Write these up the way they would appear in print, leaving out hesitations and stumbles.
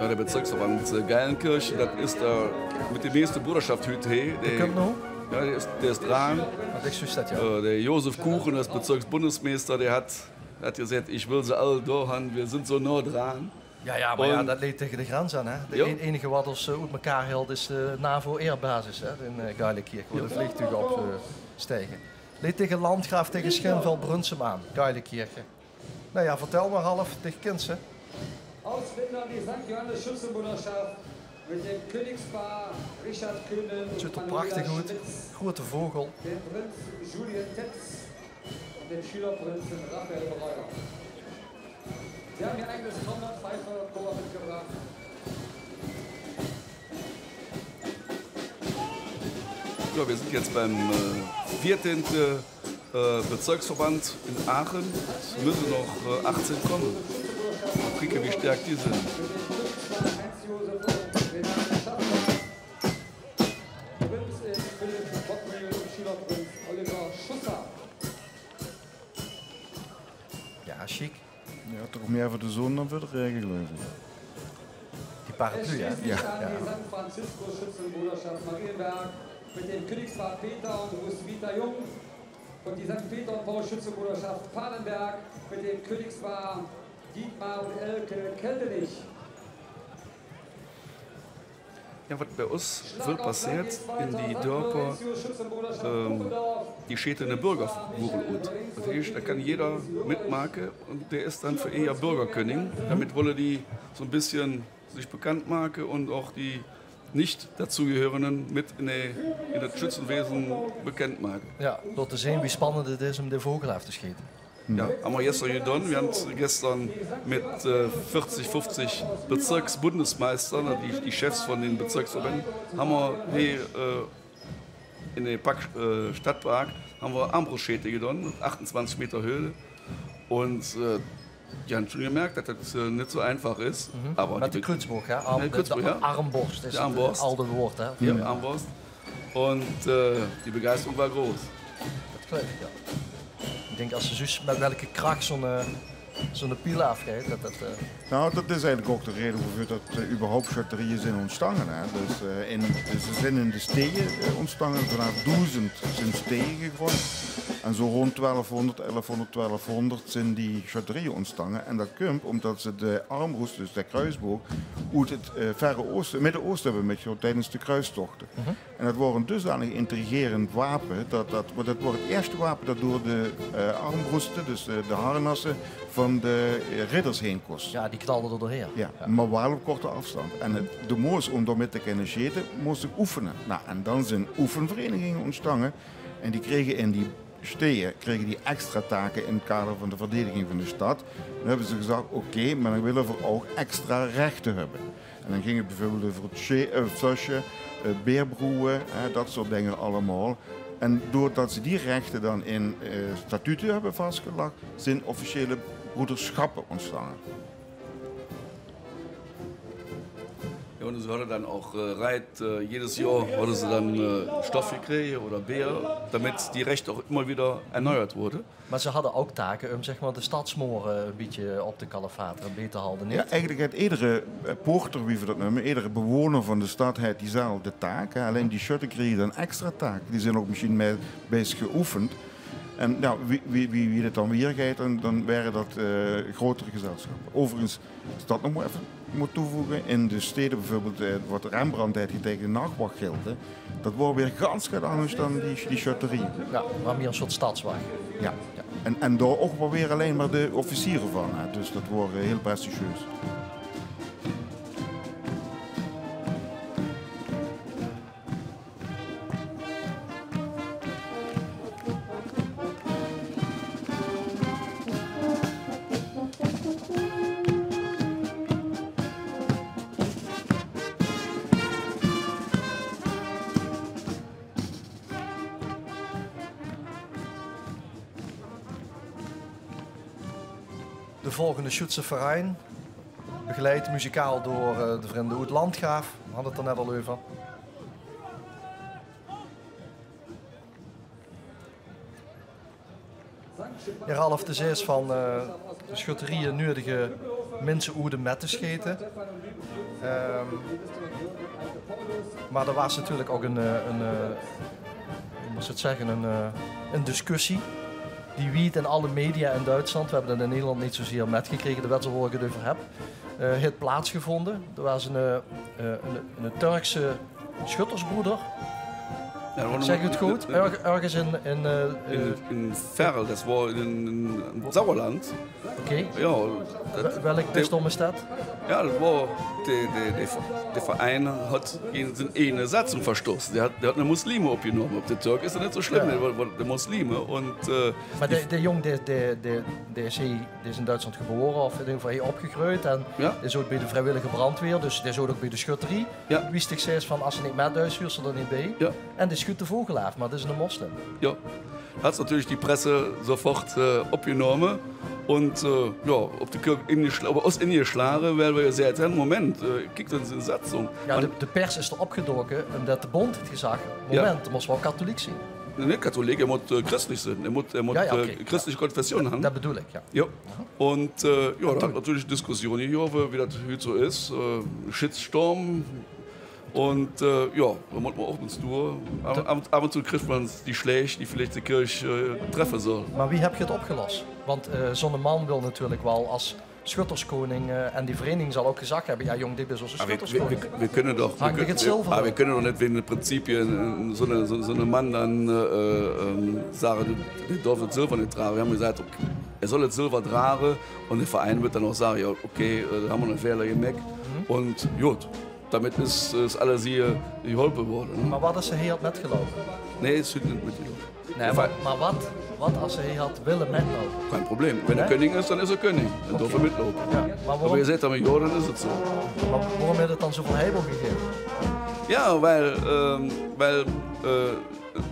Ja, der Bezirksverband Geilenkirchen, das ist da mit der nächsten Bruderschaft heute. Ja, der ist dran. Der Josef Kuchen, das Bezirksbundesmeister, der hat gesagt, ich will sie alle da haben, wir sind so nah dran. Ja, maar ja, dat leed tegen de grens aan. Hè? De enige wat ons uit elkaar hield is de NAVO-eerbasis in Geilenkirchen, waar de vliegtuigen opstijgen. Leed tegen Landgraaf, tegen Schinveld, Brunsum aan, Geilenkirchen. Nou ja, vertel maar half tegen kinderen. Ausländer die St. Johannes Schützenbruderschaft met de Königspaar Richard Kühnen. Het ziet er prachtig uit, grote vogel. De prins Julien Tetz en de Schülerprinzen Raphael Breuer. Sie haben hier eigenes Standardpfeifer mitgebracht. Ja, wir sind jetzt beim 14. Bezirksverband in Aachen. Es müssen noch 18 kommen. Gucke, wie stark die sind. Ja, chic. Ja, toch meer voor de zon dan voor de regen, geloof ik. Die paraplu, hè? Ja. Die St. Francisco Schützenbruderschaft Marienberg mit dem Königspaar Peter und Roswitha Jung und die St. Peter und Paul Schützenbruderschaft Palenberg mit dem Königspaar Dietmar und Elke Keldenich. Ja, was bei uns viel passiert in die Dörfer, die steht in der Bürgerwuchel. Das heißt, da kann jeder mitmachen und der ist dann für eher Bürgerkönig. Damit wollen die so ein bisschen sich bekannt machen und auch die nicht dazugehörenden mit in das Schützenwesen bekannt machen. Ja, door te zien wie spannend het is om de vogel af te schieten. Ja, haben wir gestern getan. Wir haben gestern mit 40, 50 Bezirksbundesmeistern, die Chefs von den Bezirksverbänden, haben wir hier in den Stadtpark haben wir Armbrustschädel getan, 28 Meter Höhe. Und die haben schon gemerkt, dass das nicht so einfach ist. Aber met de Krutsburg, hè? Ja. Armborst is Armborst. het oude woord, hè? Ja, Armborst. Und die Begeisterung war groß. Dat geloof ik, ja. Ik denk als ze zus met welke kracht zo'n piel afgeeft, Nou, dat is eigenlijk ook de reden waarvoor dat überhaupt schutterijen zijn ontstaan. Hè. Dus, ze zijn in de steden ontstaan, vanaf 1000 zijn steden gegrond. En zo rond 1200, 1100, 1200 zijn die schutterijen ontstaan. En dat komt omdat ze de armbrust, dus de kruisboog, uit het verre oosten, Midden-Oosten hebben meegenomen tijdens de kruistochten. En dat wordt een dusdanig intrigerend wapen, dat wordt het eerste wapen dat door de armbrusten, dus de harnassen van de ridders heen kost. Ja, die knalden er doorheen. Ja, maar wel op korte afstand. En de moos om daarmee te kunnen schieten, moesten oefenen. Nou, en dan zijn oefenverenigingen ontstaan. En die kregen in die steden die extra taken in het kader van de verdediging van de stad. Dan hebben ze gezegd, oké, maar dan willen we ook extra rechten hebben. En dan ging het bijvoorbeeld over het vusje, beerbroeien, dat soort dingen allemaal. En doordat ze die rechten dan in statuten hebben vastgelegd, zijn officiële broederschappen ontstaan. Ja, und sie hatte dann auch jedes Jahr wurde sie dann Stoff gekriegt oder Beer, damit die Rechte auch immer wieder erneuert wurde. Maar ze hadden ook taken om zeg maar, de stadsmoren een beetje op te kalefateren, beter te houden. Niet? Ja, eigenlijk heeft iedere poorter, wie we dat noemen, iedere bewoner van de stad heeft diezelfde taak. Hè. Alleen die schutten kregen dan extra taak. Die zijn ook misschien mee bezig geoefend. En nou, wie dit dan weergeeft, dan waren dat grotere gezelschappen. Overigens, is dat nog maar even moet toevoegen, in de steden bijvoorbeeld, wat Rembrandt heeft tegen de nachtwachtgilden, dat wordt weer ganz anders dan die schutterie. Ja, maar meer een soort stadswacht. Ja. En daar ook wel weer alleen maar de officieren van. Hè. Dus dat wordt heel prestigieus. De volgende Schütze Verein, begeleid muzikaal door de vrienden uit Landgraaf. We hadden het er net al over. Ja, Ralf, de is van de schutterieën nodige mensen oeden met te scheten. Maar er was natuurlijk ook een discussie. Die wiet in alle media in Duitsland, we hebben dat in Nederland niet zozeer metgekregen, de wet waar ik het over heb, heeft plaatsgevonden. Er was een Turkse schuttersbroeder. Ja, zeg ik het goed? Ergens in Verl, dat was in Sauerland. Oké. Ja, welk bisdom is dat? Ja, das war der Verein hat zijn ene Satzung verstoßen. Der hat eine Muslime opgenomen. Op de Turk is dat niet zo schlimm, de Muslime. Maar de jong die is in Duitsland geboren of in ieder geval hier opgegroeid en is ook bij de vrijwillige brandweer, dus die is ook bij de schutterie. Ja. Wist ik steeds van als ze niet met Duits is, er niet bij. Ja. En die schudt de vogelaar, maar dat is een moslim. Ja, hat natürlich die Presse sofort opgenommen. Und ja, op de Kirche ingeschlagen, weil wir gesagt haben, Moment, kijk eens in de Satzung. Ja, de pers is er opgedoken omdat de bond heeft gezegd, moment, moest wel katholiek zijn. Nee, katholiek, er moet christlich sein, er moet christliche Konfession haben. Dat bedoel ik, ja. Ja. Und ja, da hat natürlich Diskussionen hier, wie das heute so ist, Shitstorm. Und ja, da muss man auch uns durch. Ab und zu kriegt man die Schläge, die vielleicht die Kirche treffen soll. Maar wie heb je het opgelost? Want zo'n man wil natuurlijk wel als schutterskoning en die vereniging zal ook gezegd hebben, ja jong, dit is onze schutterskoning. Wir können doch, wir können doch nicht wegen den Prinzipien so eine Mann dann sagen, der darf das Silber nicht tragen. Wir haben gesagt, okay, er soll das Silber tragen und der Verein wird dann auch sagen, ja okay, da haben wir einen Fehler gemacht und gut. Damit ist alles hier geholpen worden. Maar wat als hij had metgelopen? Nee, het is niet metgelopen. Nee, maar wat als hij had willen metlopen? Kein Probleem. Wenn er König ist, dann ist er König. Dann darf er mitlopen. Ja, aber ihr seid dan met Jordan, is het zo. Maar waarom heeft het dan zoveel heibel gegeven? Ja, weil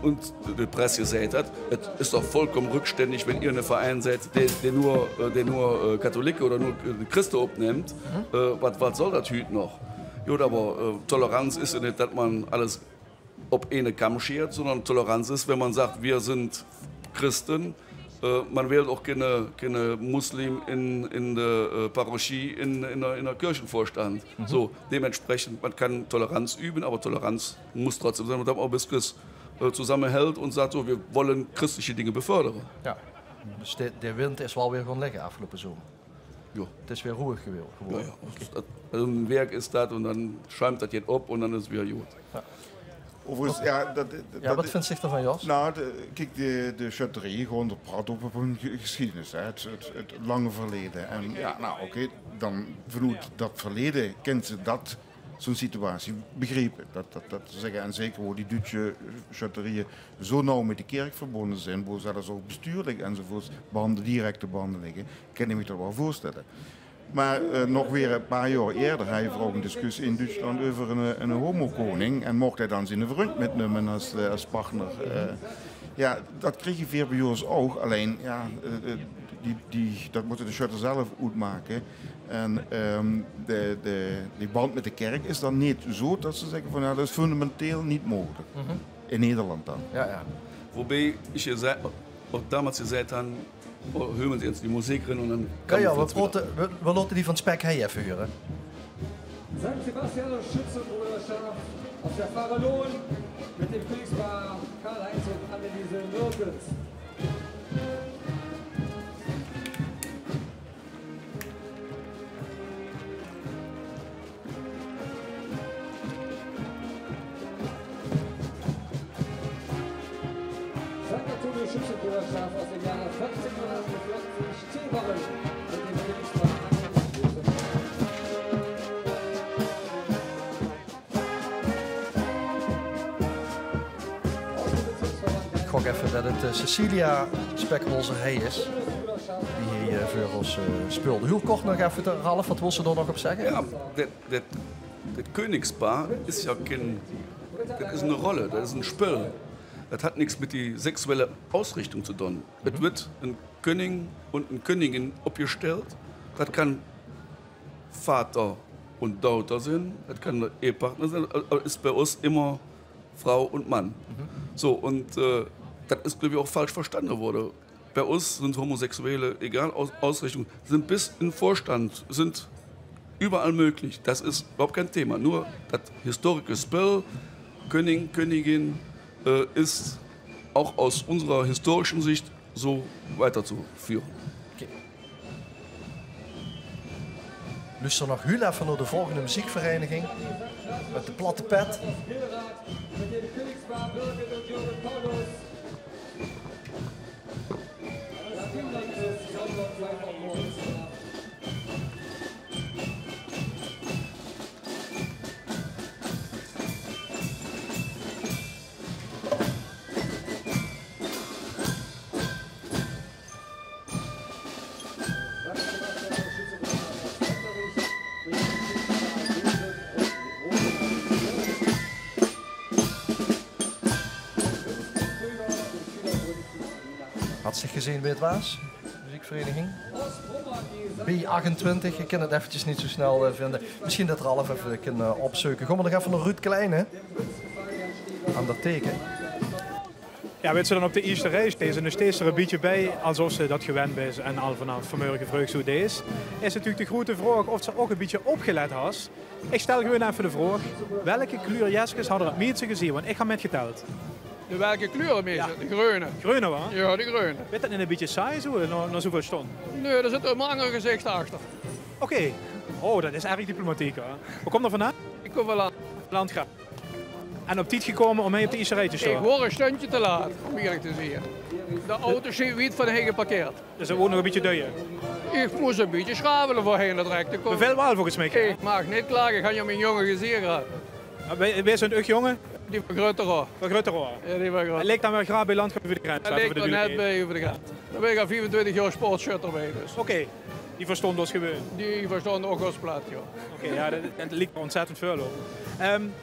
und die Presse gesagt hat, es ist doch vollkommen rückständig, wenn ihr einen Verein seid, der nur Katholiken oder nur Christen aufnimmt. Was soll das heute noch? Ja, aber Toleranz ist ja nicht, dass man alles auf eine Kamm schert, sondern Toleranz ist, wenn man sagt, wir sind Christen, man wählt auch keine Muslim in der Parochie, in der Kirchenvorstand. So, dementsprechend, man kann Toleranz üben, aber Toleranz muss trotzdem sein, und dann auch bis zusammenhält und sagt, so, wir wollen christliche Dinge befördern. Ja, dus der Wind is wel weer gaan liggen afgelopen zomer. Ja. Het is weer ruhig geworden. Ja. Okay. Also ein Werk ist das und dann schäumt das jetzt ab und dann ist es wieder gut. Ja. Overigens, wat vindt zich ervan, Jos? Nou, kijk, de schutterie, gewoon dat praat op een geschiedenis, hè, het lange verleden. En ja, nou oké, dan vanuit dat verleden kent ze dat, zo'n situatie begrepen. Dat zeggen, en zeker waar die Duitse schutterieën zo nauw met de kerk verbonden zijn, waar zelfs ook bestuurlijk enzovoorts directe banden liggen, kan ik me dat wel voorstellen. Maar nog weer een paar jaar eerder had je ook een discussie in Duitsland over een homokoning. En mocht hij dan zijn vriend metnemen als partner. Ja, dat kreeg je weer bij ons ook. Alleen, ja, dat moeten de schutter zelf uitmaken. En die band met de kerk is dan niet zo dat ze zeggen van ja, dat is fundamenteel niet mogelijk. In Nederland dan. Ja. Wobei ich auch damals gesagt habe, hören wir jetzt die Musik rein und dann ja, we laten die van Spek Hey even huren. St. Sebastian Schützenbruderschaft auf der Farallon mit dem Königspaar Karl-Heinz und Anneliese Nürkels. St. Antonius Schützenbruderschaft aus dem Jahre 1440 Tilberen mit dem Königspaar Ik gok even dat het Cecilia Spekholzer Hey is. Die hier voor ons speelde. Heel kort nog even, Ralf, wat wil ze er nog op zeggen? Ja, das Königspaar ist ja das ist eine Rolle, das ist ein Spiel. Das hat nichts mit der sexuellen Ausrichtung zu tun. Es wird ein König und eine Königin abgestellt. Das kann Vater und Tochter sein, das kann der Ehepartner sein, aber ist bei uns immer Frau und Mann. So, und das ist, glaube ich, auch falsch verstanden worden. bei uns sind Homosexuelle, egal Ausrichtung, sind bis in den Vorstand, sind überall möglich. Das ist überhaupt kein Thema. Nur das historische Spell, König, Königin, ist auch aus unserer historischen Sicht so weiterzuführen. Okay. Luister nog heel even naar de volgende muziekvereniging. Met de platte pet. Had zich gezien wie het was? Muziekvereniging? B28, ik kan het eventjes niet zo snel vinden. Misschien dat Ralf even kan opzoeken. Gaan we nog even naar Ruud Kleine. Aan dat teken. Ja, weet ze dan op de eerste reis, deze nog steeds er een beetje bij alsof ze dat gewend is en al vanaf vanmorgen vroeg zo is. Is natuurlijk de grote vraag of ze ook een beetje opgelet had. Ik stel gewoon even de vraag, welke kleur jasjes hadden er het meeste gezien? Want ik heb met geteld. De welke kleuren mee? Ja. De groene. Groene hoor? Ja, de groene. Weet dat niet een beetje saai zo, na zoveel stond? Nee, er zit een langer gezicht achter. Oké. Oh, dat is erg diplomatiek hoor. Waar komt dat vandaan? Ik kom wel aan. Landgraaf. En op tijd gekomen om mee op de eerste rij te Ik staan? hoor een stuntje te laat, om eerlijk te zeggen. De auto zit wiet van heen geparkeerd. Dus er wordt nog een beetje duien. Ik moest een beetje schavelen voorheen dat recht te komen. Veel wel volgens mij. Ik mag niet klagen, ik ga je mijn jongen gezien gehad. Wij zijn een jongen? Die van Gruttero. Van Gruttero. Ja, die van Hij Gruttero. leek dan wel graag bij Landgraaf over de grens. Hij leek er net bij over de grens. Daar ben ik al 24 jaar sportschutter bij dus. Oké. Die verstond ons gewoon. Die verstonden ook ons plat, joh. Oké, ja, dat ligt er ontzettend veel op.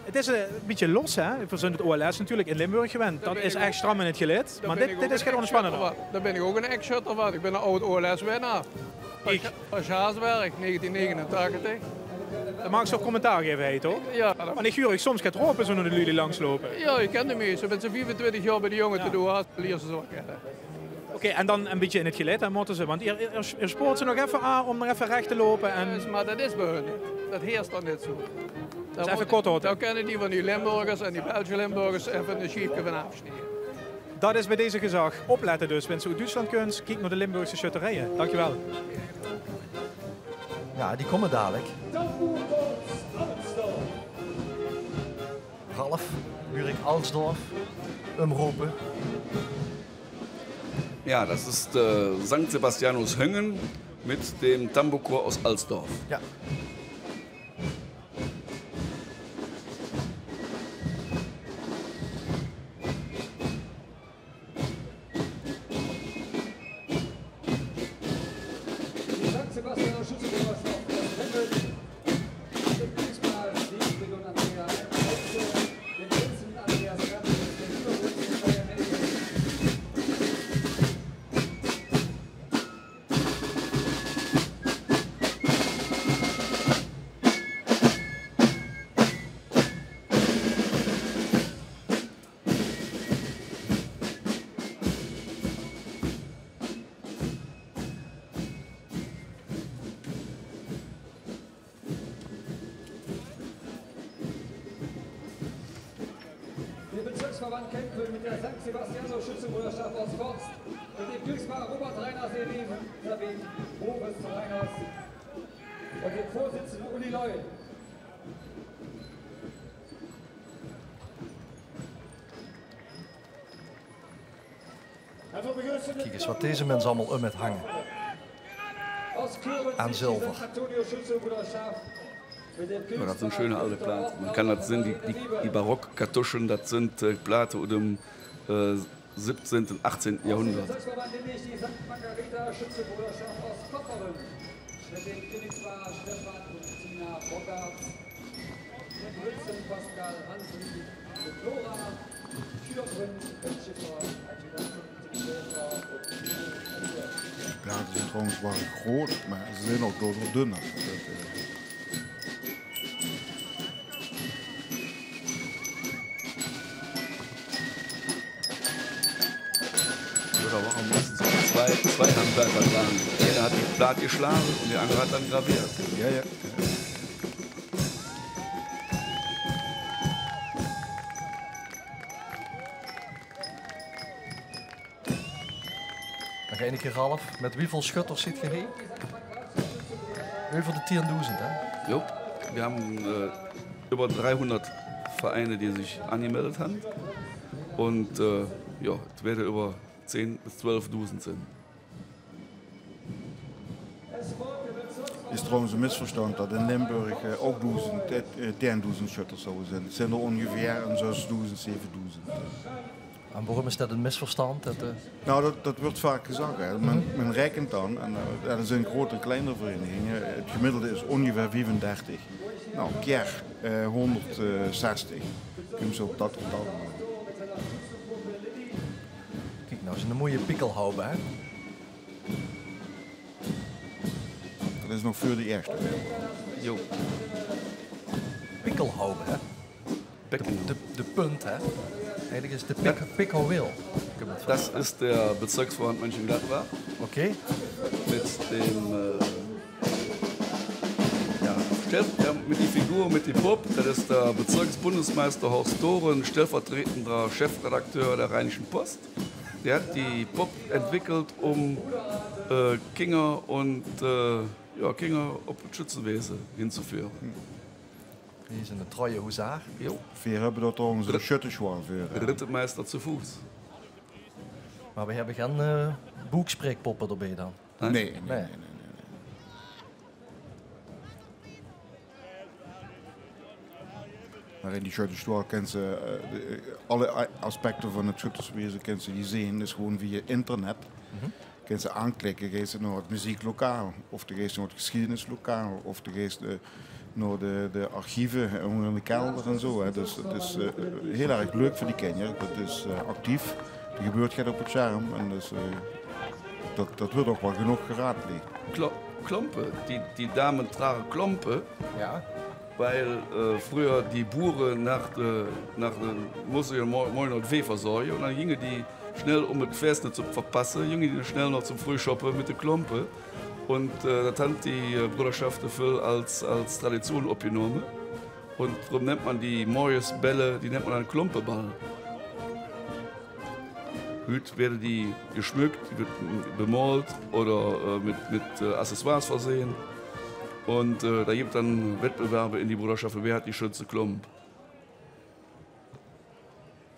Het is een beetje los, hè? We zijn het OLS natuurlijk in Limburg gewend. Dat is echt stram in het gelid. Maar dit is gewoon spannend. Daar ben ik ook een ex-schutter van. Ik ben een oud OLS-winnaar. Van Schaasberg, 1989. Dan mag ik zo commentaar geven, heet toch? Ja. Want ik huur, soms gaat ropen zo naar de jullie langslopen. Ja, je kent de meeste. Met z'n 24 jaar bij de jongen te doen, leer ze zo kennen. Oké, en dan een beetje in het gelid, hè, moeten ze. Want hier spoort ze nog even aan om nog even recht te lopen. En... Maar dat is bij hun niet. Dat heerst dan niet zo. Dat is even kort hoor. Dan kennen die van die Limburgers en die Belgische Limburgers even een schiefje van afsnijden. Dat is bij deze gezag. Opletten dus. Wens uit Duitsland kunt, kijk naar de Limburgse schutterijen. Dankjewel. Ja, die komen dadelijk. Ralf, Burik Alsdorf, Umroepen. Ja, das ist St. Sebastianus Höngen mit dem Tambourchor aus Alsdorf. Ja. Bezirksverband Kempel mit der St. Sebastianus Schützenbruderschaft aus Forst und dem Glückspaar Robert Reiners Sabine Boris Reiners und dem Vorsitzenden Uli Leu. Kijk eens wat deze mensen allemaal met hangen. Aan zilver. Ja, das sind schöne alte Platen. Man kann das sehen, die Barockkartuschen, das sind Platen aus dem 17. und 18. Jahrhundert. Die platen zijn trouwens wel groot, maar ze zijn ook door dunner. Oder warum meistens 2 zwei Handwerker dran. Einer hat die Platte geschlagen und der andere hat dann graviert. Ja, ja. Nog één keer Ralf, met hoeveel schutters zit je hier? Over de 10.000, hè? Jo, wir haben über 300 Vereine, die sich angemeldet haben. Und ja, es werden über 10.000 bis 12.000 sein. Is trouwens een misverstand dat in Limburg ook 10.000 shutters zouden zijn. Het zijn er ongeveer 6.000, 7.000. En waarom is dat een misverstand? Nou, dat wordt vaak gezegd. Hè. Men rekent dan, en er zijn grote en kleinere verenigingen, het gemiddelde is ongeveer 35. Nou, keer 160. Kun je zo op dat getal. Kijk, nou is een mooie pikkelhaube, hè? Dat is nog voor de eerste. Jo. Pikkelhaube, hè? De punt, hè? Eigenlijk is de pikkelwil. Das ist der Bezirksverband Mönchengladbach. Okay. Mit dem mit die Figur, mit die Pupp. Das ist der Bezirksbundesmeister Horst Doren, stellvertretender Chefredakteur der Rheinischen Post. Der hat die Pupp entwickelt, um Kinder und Kinder op het Schützenwesen hinzuführen. Hier is een treue Huzaar. Wir hebben dat trouwens een schutterswaal voor. Rittenmeister zu Fuß. Maar we hebben geen boekspreekpoppen erbij dan? Nee. Maar in die schutterswaal kennen ze alle aspecten van het schutterswezen kennen ze zien. Dus gewoon via internet. Kunnen ze aanklikken, gaan ze naar het muzieklokaal, of de gaan ze naar het geschiedenislokaal, of de gaan ze naar de archieven onder de kelder en zo. Hè. Dus het is heel erg leuk voor die kinderen. Het is actief, er gebeurt gaat op het scherm en dus, dat wordt ook wel genoeg geraadpleegd. Klompen, die Damen tragen Klompen, ja. Weil früher die Buren nach mussten ja mooi noch Weh versorgen und dann gingen die schnell, um das Fest nicht zu verpassen, gingen die schnell noch zum Frühschoppen mit der Klompe. Und das haben die Bruderschaft viel als Tradition aufgenommen. Und darum nennt man die Morgens-Bälle, die nennt man dann Klompeball. Heute werden die geschmückt, die wird bemalt oder mit Accessoires versehen. Und da gibt es dann Wettbewerbe in die Bruderschaft, wer hat die schönste Klomp.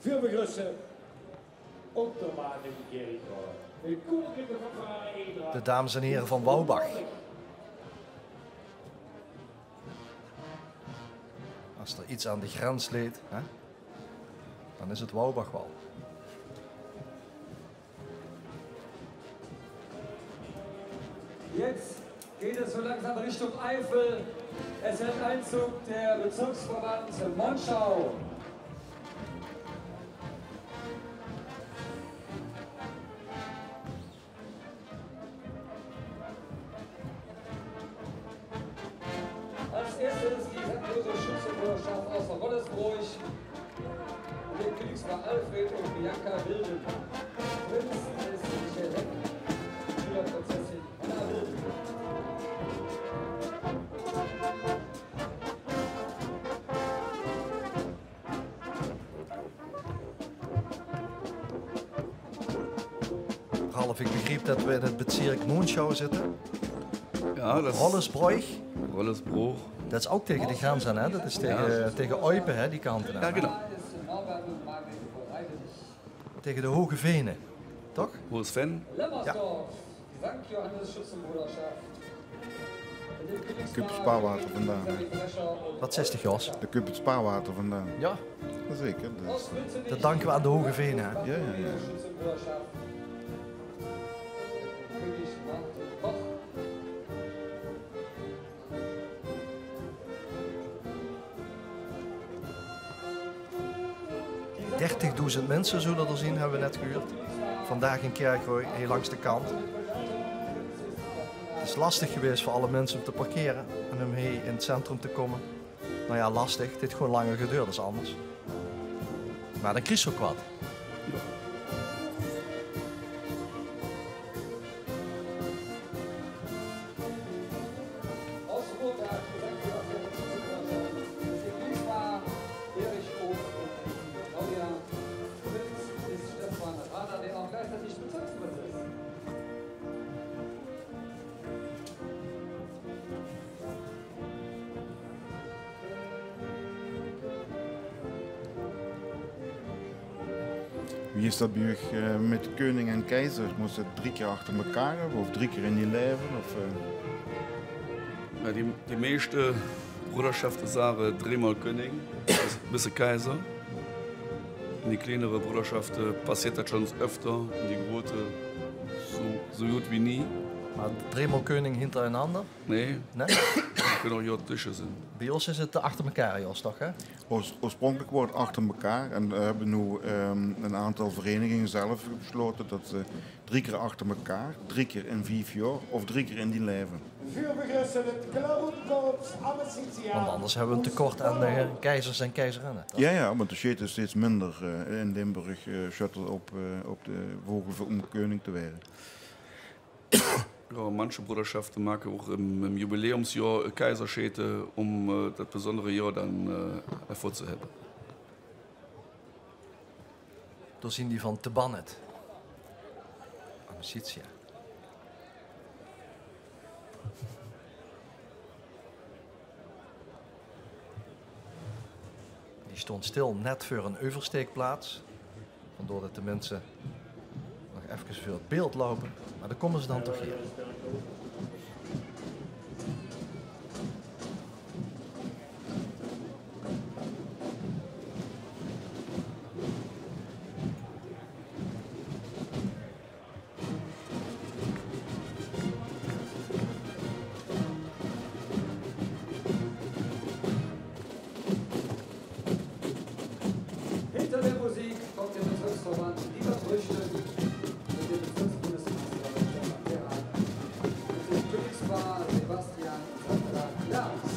Veel begrüßen op de maand in de kerk. De dames en heren van Wouwbach. Als er iets aan de grens leed, hè, dan is het Wouwbach wel. Jetzt geht es so langsam Richtung Eifel. Es hält Einzug der Bezirksverband Monschau. Als erstes die Sendlose Schützenbruderschaft aus der Rollesbruch mit dem Königspaar Alfred und Bianca Wilden. Prinz ist Michael Heck, Schülerprinzessin Anna Wilden. Ralf, ik begreep dat we in het bezirk Monschau zitten. Ja, dat is Rollesbruch. Dat is ook tegen de grens aan, hè? Dat is tegen Eupen, hè, die kanten aan. Ja, genau. Tegen de Hoge Venen, toch? Hohes Ven. Ja. De kuip spaarwater vandaan. Wat 60 Jos? De kuip het spaarwater vandaan. Ja. Zeker. Dat danken we aan de Hoge Venen, hè? Ja. .000 mensen zullen er zien, hebben we net gehuurd. Vandaag in Kerkrooi, heel langs de kant. Het is lastig geweest voor alle mensen om te parkeren en om hier in het centrum te komen. Nou ja, lastig. Dit heeft gewoon langer geduurd, dat is anders. Maar dan kies je ook wat. Wie is dat bij u met koning en keizer? Moest het 3 keer achter elkaar hebben of 3 keer in die leven? Of, Ja, die meeste Bruderschaften sagen 3-mal König, bis Kaiser. In die kleinere Bruderschaften passiert das schon öfter, in die große so gut wie nie. Maar 3-mal koning hintereinander? Nee, Nee? er kunnen ook jaren tussen zijn. Bij ons is het achter elkaar, Jos, toch? Hè? Oorspronkelijk wordt het achter elkaar en we hebben nu een aantal verenigingen zelf besloten dat ze 3 keer achter elkaar, 3 keer in 5 jaar of 3 keer in die leven. Want anders hebben we een tekort aan keizers en keizerinnen. Ja, want de shit is steeds minder in Limburg shuttle op de vogel om koning te werden. Ja, manche Bruderschaften maken auch im Jubiläumsjahr Kaiserschäte, das besondere Jahr dann hervorzuheben. Toen zien die van Tebannet. Amicitia. Die stond stil net voor een oversteekplaats. Vandoor dat de mensen nog even voor het beeld lopen. Maar dan komen ze dan toch hier. Hinter der Musik kommt der Bezirksverband Lieber Früchte mit dem Bezirksbundeskanzler Stefan Gerhard und dem Königspaar Sebastian und Sandra Klaas.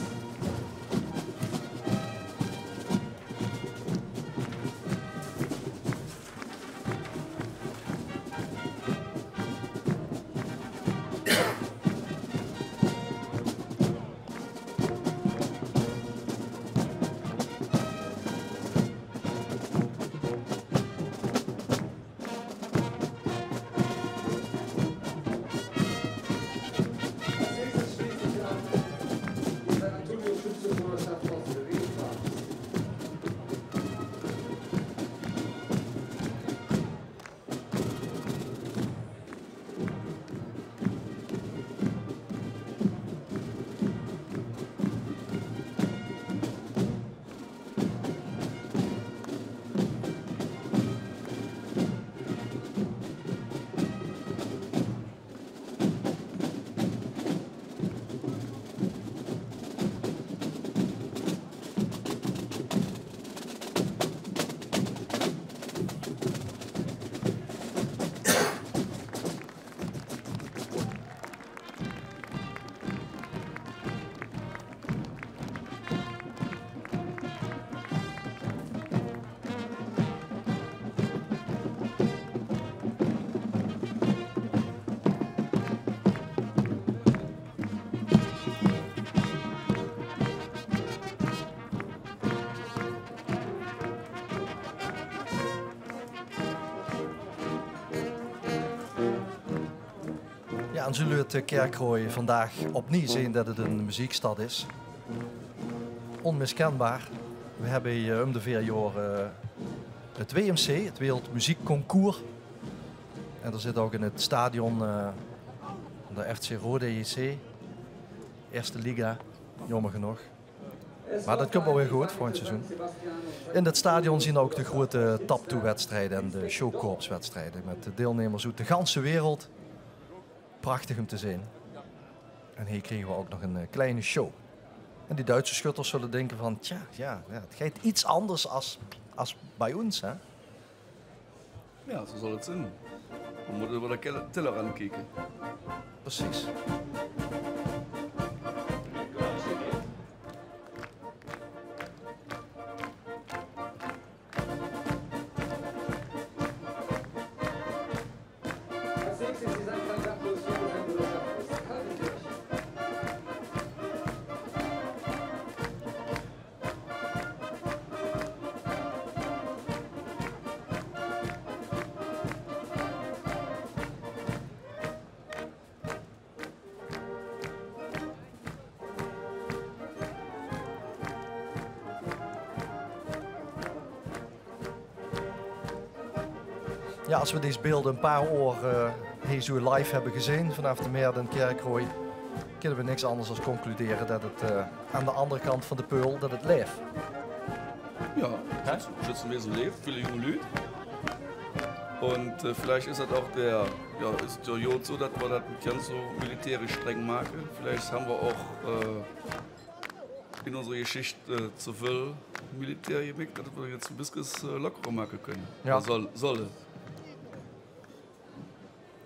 Ja, en zullen we het Kerkrooij vandaag opnieuw zien dat het een muziekstad is. Onmiskenbaar. We hebben hier om de 4 jaar het WMC, het Wereldmuziekconcours. En er zit ook in het stadion de FC Rode JC, eerste liga, jammer genoeg. Maar dat komt wel weer goed voor het seizoen. In het stadion zien we ook de grote tap-toe-wedstrijden en de showcorpswedstrijden met de deelnemers uit de ganse wereld. Prachtig om te zien. En hier kregen we ook nog een kleine show. En die Duitse schutters zullen denken van, tja, het gaat iets anders als bij ons, hè? Ja, zo zal het zijn. We moeten over de teller aankijken. Precies. Ja, als we deze beelden een paar uur zo live hebben gezien vanaf de Meerde in Kerkrooij, kunnen we niks anders dan concluderen dat het aan de andere kant van de Peul dat het leeft. Ja, Schützenwesen lebt, viele junge Leute. Und vielleicht ist das auch ist der Jod so, dass wir das nicht ganz so militärisch streng machen. Vielleicht haben wir auch in unserer Geschichte zu viel Militär gemacht, dass wir jetzt ein bisschen lockerer machen können. Ja. Sollen.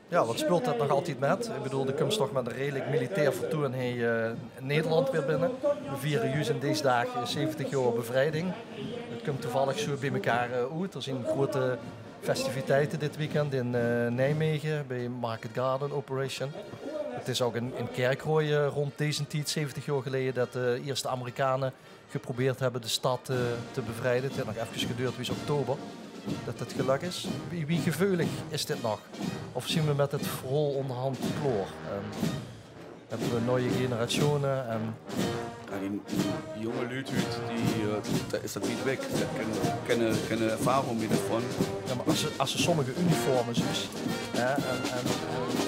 Ja, wat speelt dat nog altijd met? Ik bedoel, de komt toch met een redelijk militair vertoon in Nederland weer binnen. We vieren juist in deze dagen 70 jaar bevrijding. Het komt toevallig zo bij elkaar uit. Er zijn grote festiviteiten dit weekend in Nijmegen bij Market Garden Operation. Het is ook in Kerkrooij rond deze tijd, 70 jaar geleden, dat de eerste Amerikanen geprobeerd hebben de stad te bevrijden. Het heeft nog even geduurd, wie is oktober. Dat het gelukt is. Wie gevoelig is dit nog? Of zien we met het verhaal onderhand kloor? Hebben we nieuwe generationen? Ja, die jonge Leute, da ist das nicht weg. Die haben keine Erfahrung mehr davon. Ja, maar als ze sommige uniformen zien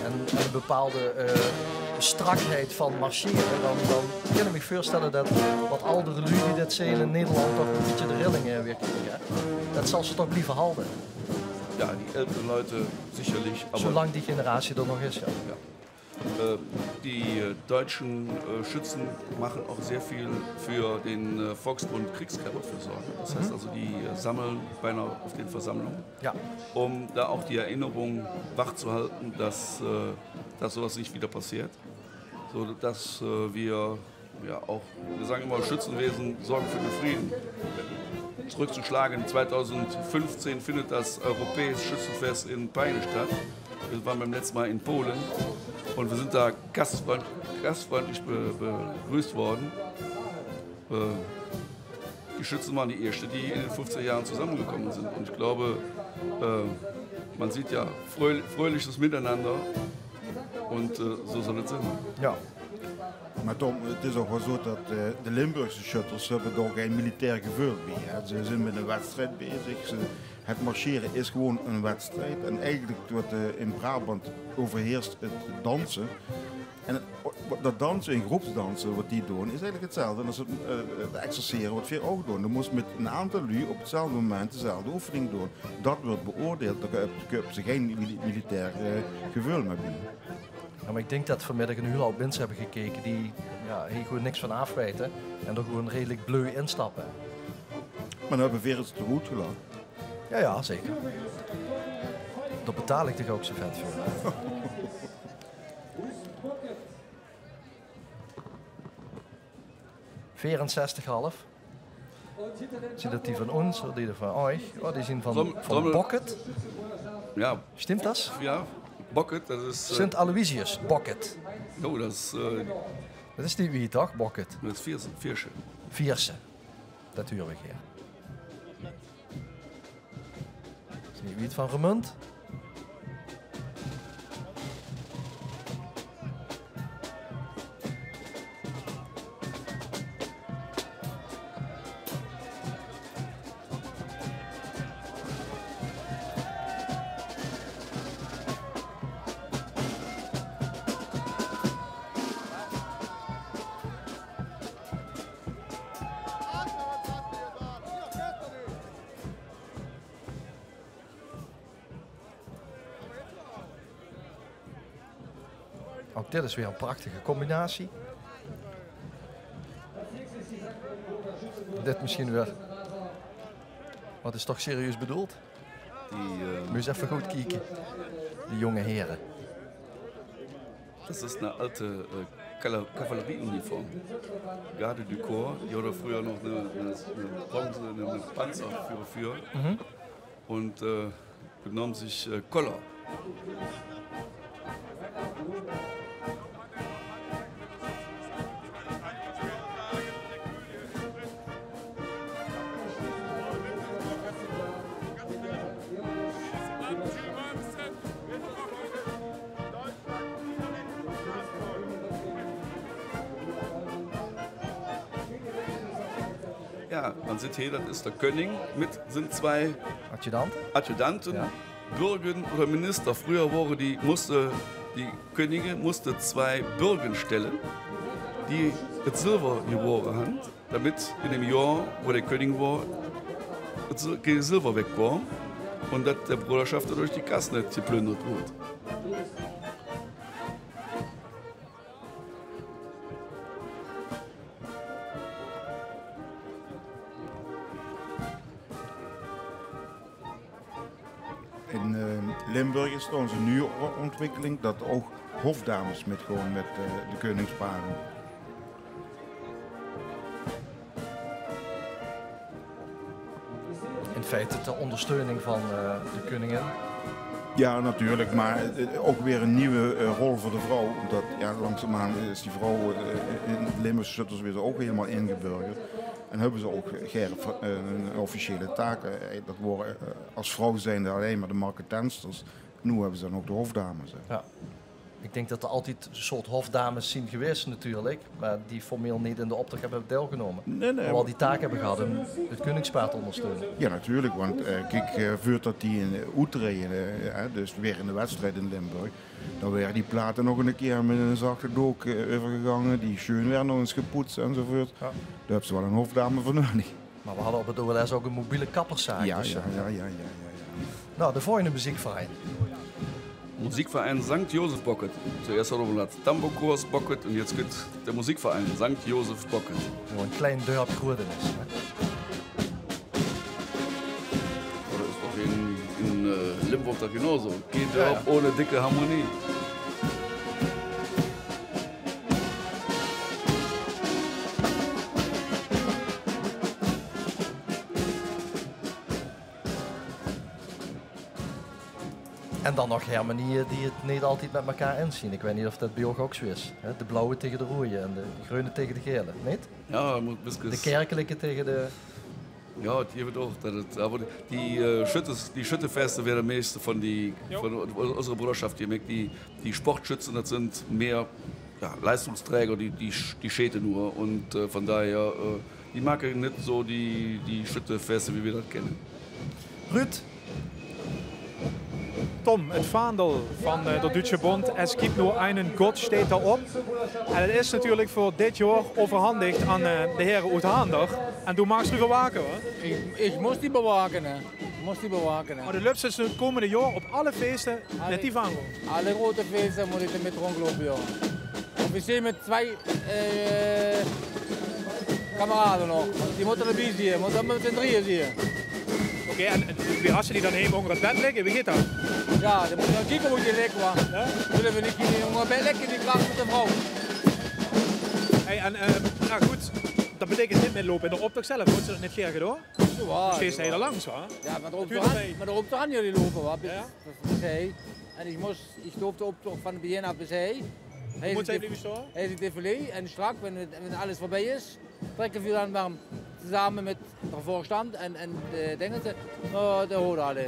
en een bepaalde strakheid van marcheren, dan kan ik me voorstellen dat wat oudere lui die dit zien in Nederland toch een beetje de rillingen weer krijgen. Dat zal ze toch blijven houden. Ja, die älteren Leute sicherlich. Aber zolang die generatie er nog is, ja. Die deutschen Schützen machen auch sehr viel für den Volksbund Kriegsgräberfürsorge. Das heißt also, die sammeln beinahe auf den Versammlungen, ja, um da auch die Erinnerung wachzuhalten, dass sowas nicht wieder passiert. So dass wir sagen immer, Schützenwesen sorgen für den Frieden. Zurückzuschlagen, 2015 findet das Europäische Schützenfest in Peine statt. Wir waren beim letzten Mal in Polen und wir sind da gastfreundlich begrüßt worden. Die Schützen waren die Ersten, die in den 50er Jahren zusammengekommen sind. Und ich glaube, man sieht ja fröhliches Miteinander und so soll es sein. Ja. Maar Tom, het is ook wel zo dat de Limburgse shutters hebben toch geen militair gevoel bij. Ze zijn met een wedstrijd bezig. Het marcheren is gewoon een wedstrijd. En eigenlijk wordt in Brabant overheerst het dansen. En dat dansen, in groepsdansen, wat die doen, is eigenlijk hetzelfde als het exerceren wat veel ook doen. Je moet met een aantal lui op hetzelfde moment dezelfde oefening doen. Dat wordt beoordeeld. Daar kunnen ze geen militair gevoel mee binnen. Ja, maar ik denk dat vanmiddag een hele hoop mensen hebben gekeken die hier gewoon niks van afweten en er gewoon redelijk bleu instappen. Maar dan hebben we weer eens te goed gelaten. Ja, zeker. Daar betaal ik toch ook zo vet voor. ...64,5. Zie dat die van ons, of die er van euch? Oh, die zijn van Bocket. Ja. Stimmt das? Ja. Bocket, dat is... Sint Aloysius, Bocket. Oh, dat is... dat is die wie, toch? Bocket. Dat is Vierse. Vierse. Dat huur ik hier. Is niet wie het van Remund? Ook dit is weer een prachtige combinatie. Dit misschien weer. Wat is toch serieus bedoeld? Moet je eens even goed kijken. Die jonge heren. Das ist eine alte Kavallerieuniform. Garde du Corps, die hadden früher noch eine Panzerführer für und benommen sich Koller. Ja, man sieht hier, das ist der König, sind zwei Adjutanten. Ja. Bürgen oder Minister. Früher waren die Könige mussten 2 Bürgen stellen, die das Silber geboren haben, damit in dem Jahr, wo der König war, das Silber weg war und dass der Bruderschaft durch die Kasse nicht geplündert wurde. In Limburg is trouwens een nieuwe ontwikkeling dat ook hofdames met de koningsparen. In feite ter ondersteuning van de koningin. Ja, natuurlijk, maar ook weer een nieuwe rol voor de vrouw. Omdat ja, langzaamaan is die vrouw in de Limburgse schutters weer ook helemaal ingeburgerd. En hebben ze ook officiële taken. Dat worden als vrouw zijnde alleen maar de marketensters. Nu hebben ze dan ook de hofdames. Ja. Ik denk dat er altijd een soort hofdames zijn geweest natuurlijk, maar die formeel niet in de opdracht hebben deelgenomen. Nee. Maar wel die taak hebben gehad om het koningspaar te ondersteunen. Ja, natuurlijk, want kijk, voordat dat die in Utrecht, dus weer in de wedstrijd in Limburg, dan werden die platen nog een keer met een zachte doek overgegangen, die schoon werden nog eens gepoetst enzovoort. Ja. Daar hebben ze wel een hofdame voor nodig. Maar we hadden op het OLS ook een mobiele kapperszaak. Ja, dus, ja. Nou, de volgende muziekverein. Musikverein St. Josef Bocket. Zuerst hadden we het Tambokurs Bocket und jetzt geht der Musikverein St. Josef Bocket. Nur ein kleiner Dörp Groedenis. Das ist doch in Limburg doch genauso. Kein Dörp ohne dicke Harmonie. En dan nog harmonieën die het niet altijd met elkaar inzien. Ik weet niet of dat bij jou ook zo is. De blauwe tegen de rode en de groene tegen de gele, niet? Ja, moet bisschen... De kerkelijke tegen de... Ja, het heeft ook. Aber die Schüttevesten werden meeste von unserer Bruderschaft hier. Die Sportschützen, das sind mehr Leistungsträger, die schäten nur. Und von daher, die mag ich nicht so die Schüttevesten, wie wir das kennen. Ruud, Tom, het vaandel van de Duitse Bond, es gibt nur einen Gott, steht daarop. En het is natuurlijk voor dit jaar overhandigd aan de heren uit Haander. En du magst die bewaken, hoor. Ik moest die bewaken, hè. Maar de Lups is het komende jaar op alle feesten met die vaandel. Alle grote feesten moet ik ermee rondlopen, ja. We zijn met 2 kameraden nog. Die moeten erbij zien, want dan met z'n 3 zien. Oké, en wie als ze die dan heen onder het bed liggen, wie gaat dat? Ja, dan moet je kijken hoe die ligt, man. Ja? Zullen we niet onder het bed liggen, die kracht met de vrouw. Hey, en nou goed, dat betekent niet met lopen in de optocht zelf, moet ze dat niet krijgen door? Ja, steeds heel langs, hoor. Ja, maar erop te aan jullie lopen, wat? Ja? Bis hij. En ik loop de optocht van het begin af bis hij. Hoe moet hij blijven zo? Hij is het défilé en strak, wenn alles voorbij is, trekken we dan warm samen met de voorstand en de dingen de horen alle.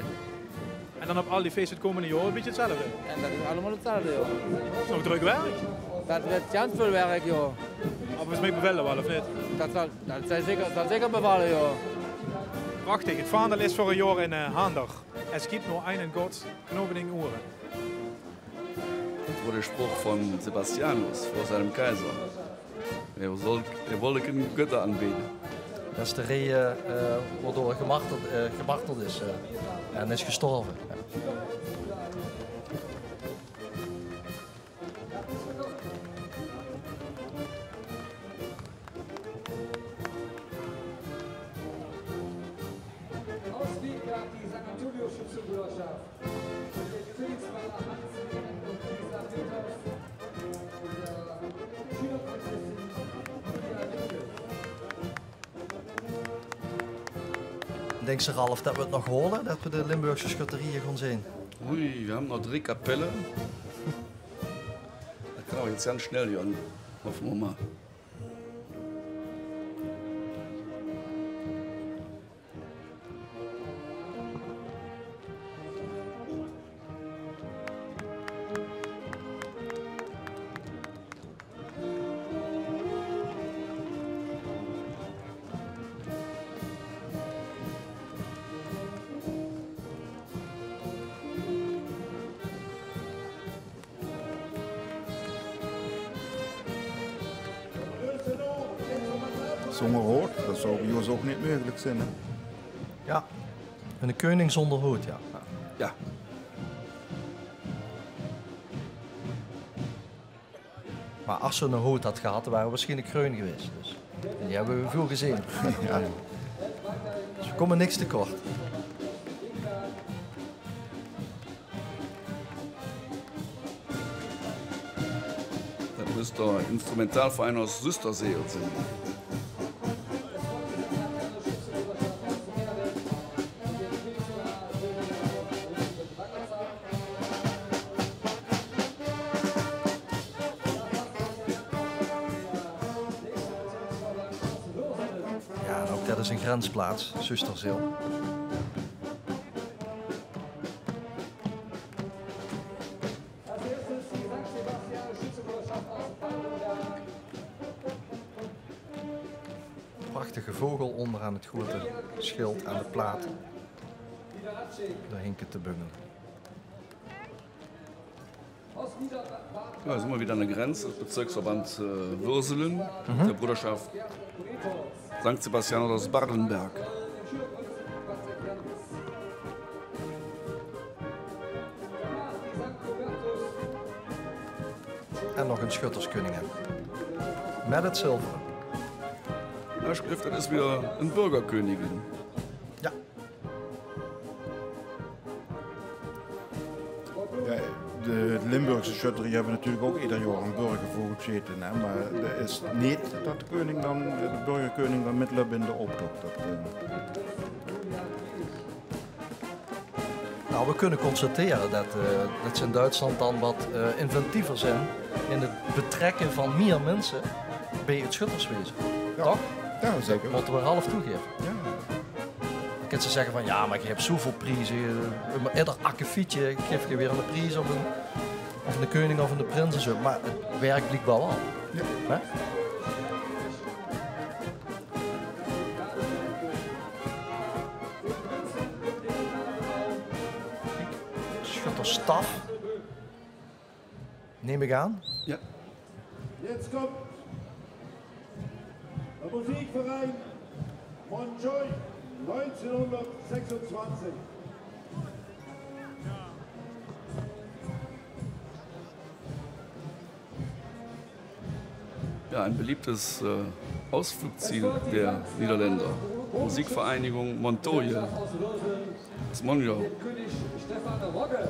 En dan op al die feesten het komende jaar een beetje hetzelfde? En dat is allemaal hetzelfde, joh. Dat is nog druk werk? Dat wordt ganz veel werk, joh. Maar we mee bevallen wel, of niet? Dat zal zeker bevallen, joh. Prachtig, het vaandel is voor een jaar in Haander. Es gibt nur einen Gott, knopen in Ohren. Das war der Spruch von Sebastianus vor seinem Kaiser. Er wollte keine Götter anbeten. Dat is de reden waardoor hij gemarteld is en is gestorven. Ausweg gab die St. Antonio-Schützenbruderschaft. Der Königsmaler Hans und Lisa Peters und der Schülerprinzessin Julia Linke. Denkt ze, Ralf, dat we het nog horen? Dat we de Limburgse schutterieën gaan zien? Ui, wir haben noch 3 Kapellen. Das kann auch jetzt ganz schnell gehen. Hoffen wir mal. zonder hoort. Dat zou bij ons ook niet mogelijk zijn. Hè? Ja, een koning zonder hoed, ja. Ja. Maar als ze een hoed had gehad, dan waren we waarschijnlijk kreun geweest. Dus. En die hebben we veel gezien. Ja. Dus we komen niks tekort. Das ist der Instrumentalverein aus Süstersee. Ja, en ook dat is een grensplaats, Zusterzeel. Prachtige vogel onderaan het grote schild aan de plaat. Daar hinken te bungelen. Ja, sind wir wieder an der Grenze, das Bezirksverband Würselen, der Bruderschaft St. Sebastian aus Bardenberg. En nog een schutterskunningen. Met het zilver. Ja, Schrift, das ist wieder eine Bürgerkönigin. Ja. Ja, de Limburgse schutter hebben natuurlijk ook ieder jaar een burgervogel zitten. Hè? Maar het is niet dat de koning dan, de burgerkoning dan middelen in de optocht. Nou, we kunnen constateren dat ze in Duitsland dan wat inventiever zijn in het betrekken van meer mensen bij het schutterswezen. Ja. Toch? Ja, zeker. Dat moeten we half toegeven. Ja. Dan kunnen ze zeggen van ja, maar je hebt zoveel prijzen. Ieder akkefietje geef je weer een prijs of een koning of een prins en zo. Maar het werkt blijkbaar wel. Ja. Hè? Schutterstaf. Neem ik aan. Ja. Jetzt kommt der Musikverein Montjoy 1926. Ja, ein beliebtes Ausflugsziel der Niederländer. Musikvereinigung Montoje aus Monjo. König Stefan Rogge.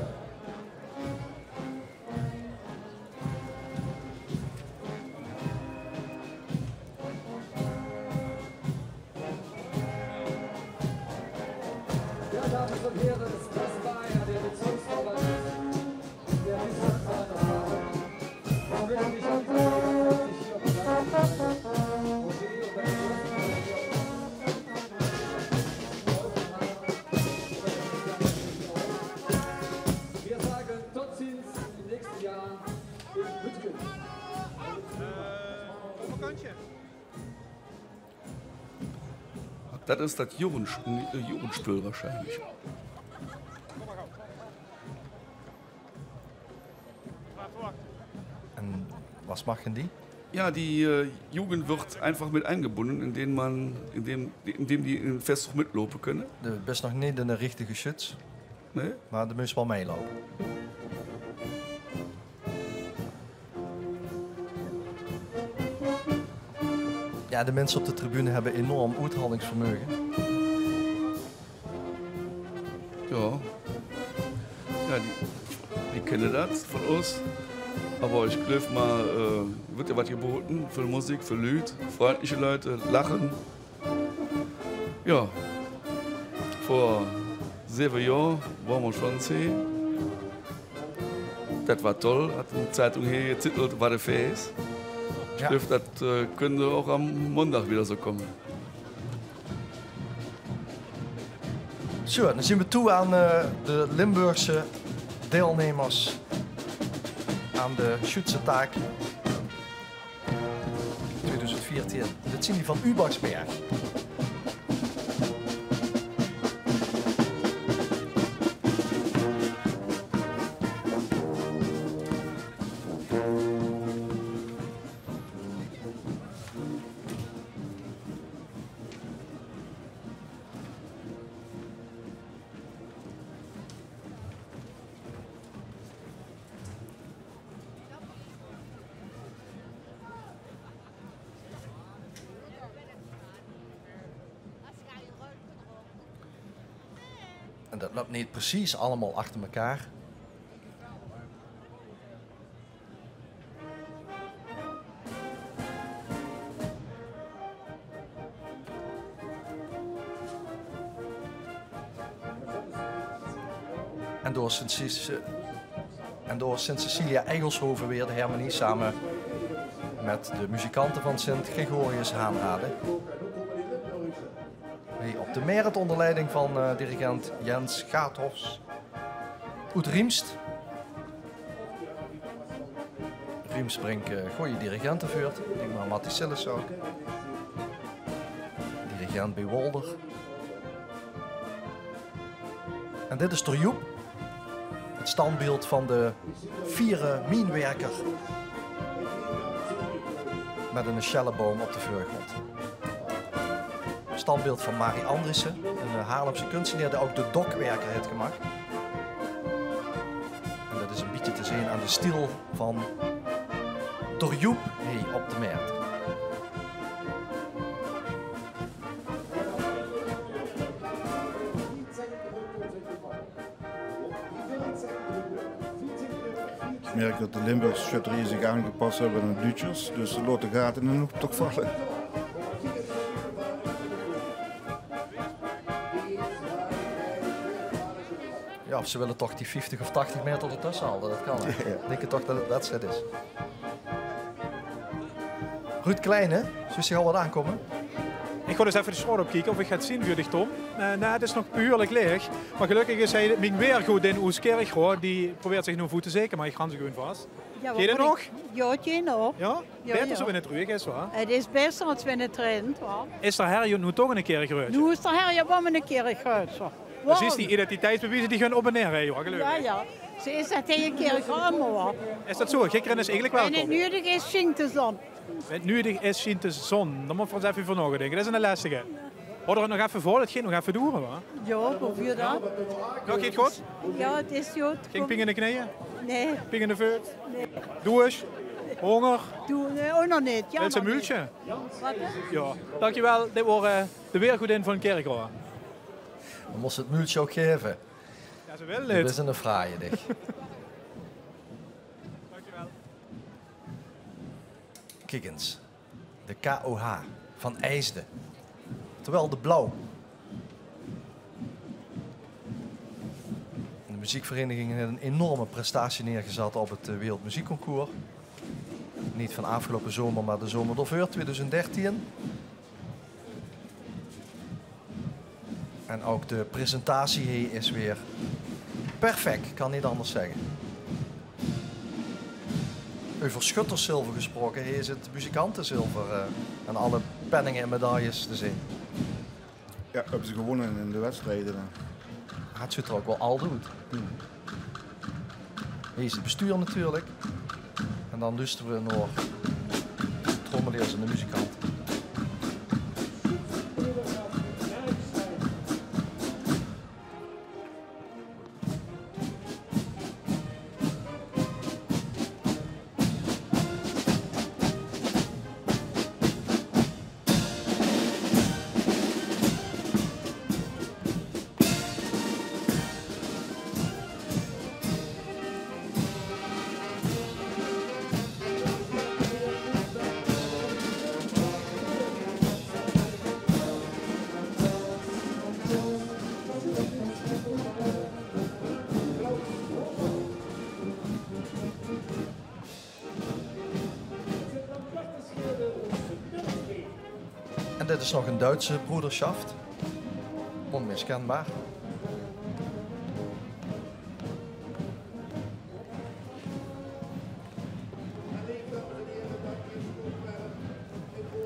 Ja, Damen und Herren, das war einer der Bezirksverband der Bezirksverband. Man will nicht anfangen, dass ich hier Roger und wir sagen Totzins im nächsten Jahr in Lütgen. Das ist das Jugendspiel wahrscheinlich. En was machen die? Ja, die Jugend wird einfach mit eingebunden, indem die in den Festzug mitlopen können. De best nog niet in de richtige schütz, Nee? maar de moest wel meelopen. Ja, de mensen op de tribune hebben enorm uithoudingsvermogen. Ja. Ja, die kennen das von uns. Aber ich glaube mal, wird ja was geboten für Musik, für Lied, freundliche Leute, lachen. Ja, vor 7 Jahren waren wir schon 10. Das war toll, hat die Zeitung hier getitelt, war der Face. Ich Ja. glaube, das könnte auch am Montag wieder so kommen. Zo, dan zien we toe aan de Limburgse deelnemers aan de Schützetaak 2014. Dit zien die van Ubachsberg. dat loopt niet precies allemaal achter elkaar. En door Sint-Cecilia Eigelshoven weer de harmonie samen met de muzikanten van Sint-Gregorius aanraden. Op de Merit onder leiding van dirigent Jens Gaathofs uit Riemst. Riemst brengt goede dirigenten voort. Ik denk maar Matti Sillis ook. Dirigent bij Wolder. En dit is Torjoep. Het standbeeld van de vierde mijnwerker. Met een schelleboom op de voorgrond. Standbeeld van Marie Andriessen, een Haarlemse kunstenaar die ook de dokwerker heeft gemaakt. En dat is een beetje te zien aan de stil van Torjoep op de Meert. Ik merk dat de Limburgse schutteriers zich aangepast hebben aan de Duitsers, dus ze laten de gaten in de hoek toch vallen. Ja, of ze willen toch die 50 of 80 meter ertussen halen, dat kan. Hè? Ja. Denk je toch dat het wedstrijd is. Ruud Kleine, zou je al wat aankomen? Ik ga dus even de schroot opkijken of ik ga het zien voor de Tom. Nee, het is nog puurlijk leeg. Maar gelukkig is hij mijn weer goed in Oeskerk. Die probeert zich nu voeten zeker, maar ik ga ze gewoon vast. Ja, Ken je nog? Ja, het je nog. Ja? Beter zo in het ruig is waar. Het is beter als we in het trainen. Is er her nu toch een keer geruid? Nu is er her ja wel een keer geruid. Dat is die identiteitsbewijzen die gaan op en neer rijden, gelukkig. Ja, ja. Ze is dat een keer gegaan, hoor. Is dat zo? Gikkeren is eigenlijk welkom. En het nudig is Sint-de-Zon. Het nudig is Sint-de-Zon. Dan moet we ons even voor nog denken. Dat is een lastige. Houden we het nog even voor? Het gaat nog even duren, hoor. Ja, hoe je dat? Ja, gaat het goed? Ja, het is goed. Geen ping in de knieën? Nee. Ping in de voet? Nee. Doe eens. Honger? Nee, ook nog niet. Wil je een multje? Wat? Ja. Dankjewel. Dit wordt de weergoedin van Kerkrade. We moesten het multje ook geven. Ja, ze willen dit het. is een fraaie dig. Dankjewel. Kijk eens. De KOH van IJsden. Terwijl de blauw. De muziekvereniging heeft een enorme prestatie neergezet op het Wereldmuziekconcours. Niet van afgelopen zomer, maar de zomer ervoor, 2013. En ook de presentatie is weer perfect, ik kan niet anders zeggen. Over schutterszilver gesproken, hier is het muzikantenzilver en alle penningen en medailles te zien. Ja, hebben ze gewonnen in de wedstrijden. Het ziet er ook wel al doet. Hier is het bestuur natuurlijk. En dan luisteren we naar trommeliers en de muzikanten. En dit is nog een Duitse broederschaft. Onmiskenbaar.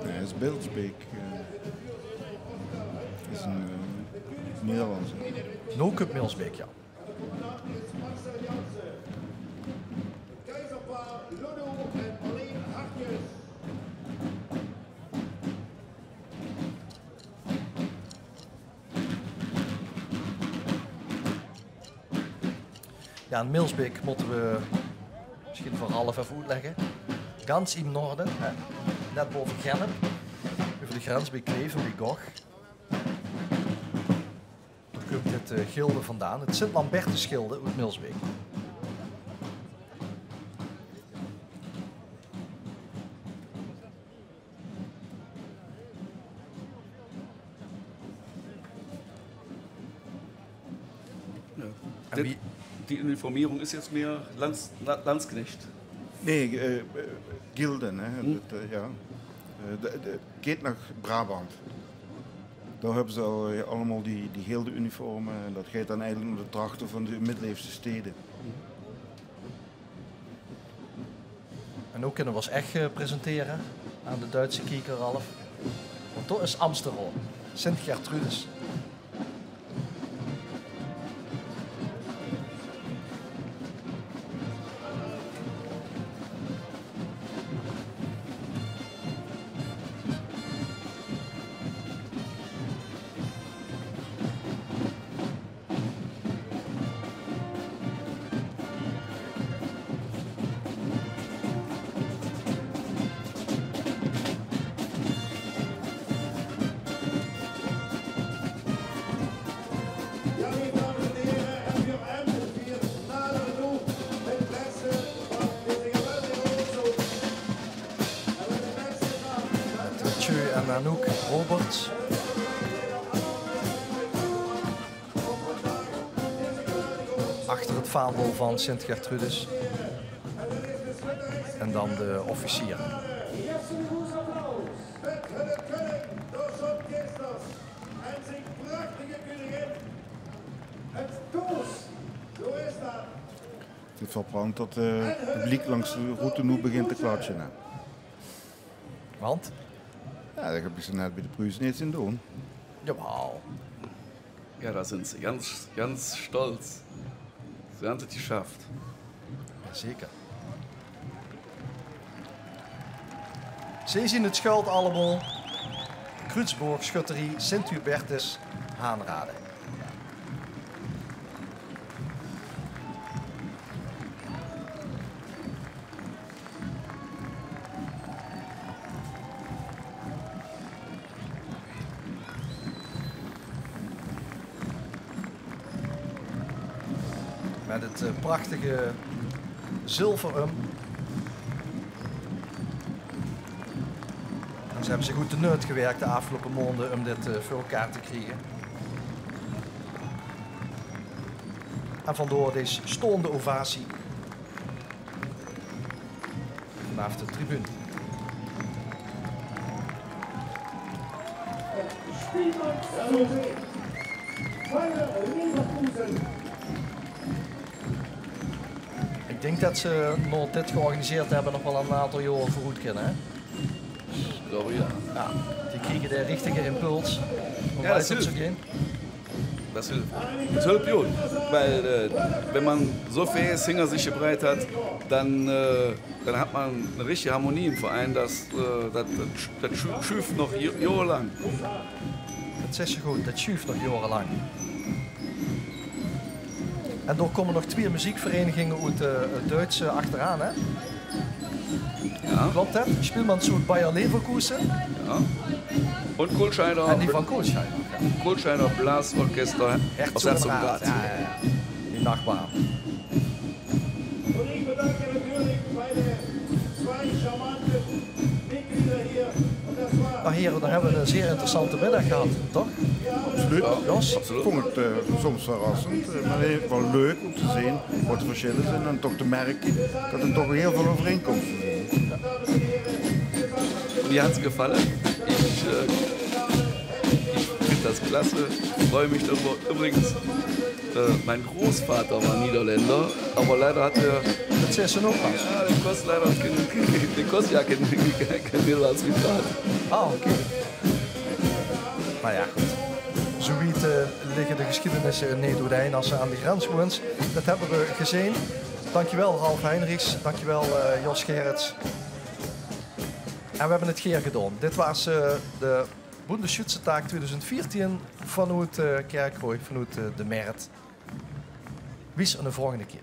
Ja, dat is Beeldsbeek. Dat is een Nederlandse. No Cup Milsbeek, ja. Ja, in Milsbeek moeten we misschien voor half even uitleggen. Gans in Noorden, hè. Net boven Gennep, over de grens bij Kleef en bij Goch. Daar komt dit gilde vandaan. Het Sint-Lambertus gilde uit Milsbeek. Ja. Die Uniformierung ist jetzt mehr Landsknecht. Nee, gilden. Hè. Ja. Geht naar Brabant. Daar hebben ze allemaal die gilde uniformen. En dat gaat dan eigenlijk om de drachten van de middeleeuwse steden. En ook kunnen we ons echt presenteren aan de Duitse kieker, Ralf. Want dat is Amsterdam, Sint-Gertrudis. En Anouk Roberts. Achter het vaandel van Sint-Gertrudis. En dan de officier. Het is wel prachtig dat het publiek langs de route nu begint te klatschen. Hè. Want? Ja, dat heb ik ze net bij de Preußen niet zien doen. Jawel. Ja, da sind sie ganz stolz. Sie haben es geschafft. Zeker. Ze zien het schuilt allemaal. Krutsborg, Schutterie, Sint-Hubertus, Haanrade. Met het prachtige zilverum. En ze hebben zich goed te nut gewerkt de afgelopen maanden om dit voor elkaar te krijgen. En vandoor deze stoende ovatie vanaf de tribune. Ik denk dat ze nog dit georganiseerd hebben nog wel een aantal jaren vooruit kunnen. Hè? Ja, die kriegen de richtige impuls. Ja, das hilft. Das hilft gut, weil wenn man so viele Singer sich gebreit hat, dann hat man eine richtige Harmonie im Verein, das schuift noch jahrelang. Dat is zo goed, dat schuift nog jarenlang. En er komen nog 2 muziekverenigingen uit het Duitse achteraan, hè? Ja. Klopt dat? Spielmannshoed Bayer Leverkusen. Ja. Und Kohlscheider. En die van Kohlscheider. Ja. Kohlscheider Blasorchester aus Herzogenrath. Ja. Die Nachbarn. Und ich bedanke natürlich meine 2 charmante Mitglieder hier. Und das war... Maar heren, dan hebben we een zeer interessante middag gehad, toch? Absoluut. Jos? Ik vond het soms verrassend, maar wel leuk om te zien wat de verschillen zijn en toch te merken dat er toch heel veel overeenkomsten zijn. Mir hat es gefallen. Ich finde das klasse. Ich freue mich darüber. Übrigens, mein Großvater war Niederländer, aber leider hat er... Dat is een oppas. Ja, den kostet leider den kostet ja kein Niederlands Zitat. Ah, oké. Maar ja, goed. Zoiets liggen de geschiedenissen niet doordheen als ze aan de grens woont. Dat hebben we gezien. Dankjewel Ralf Heinrichs, dankjewel Jos Gerrits. En we hebben het keer gedaan. Dit was de Bundesschützentag 2014 vanuit Kerkrooy, vanuit de Mert. Wie is er de volgende keer?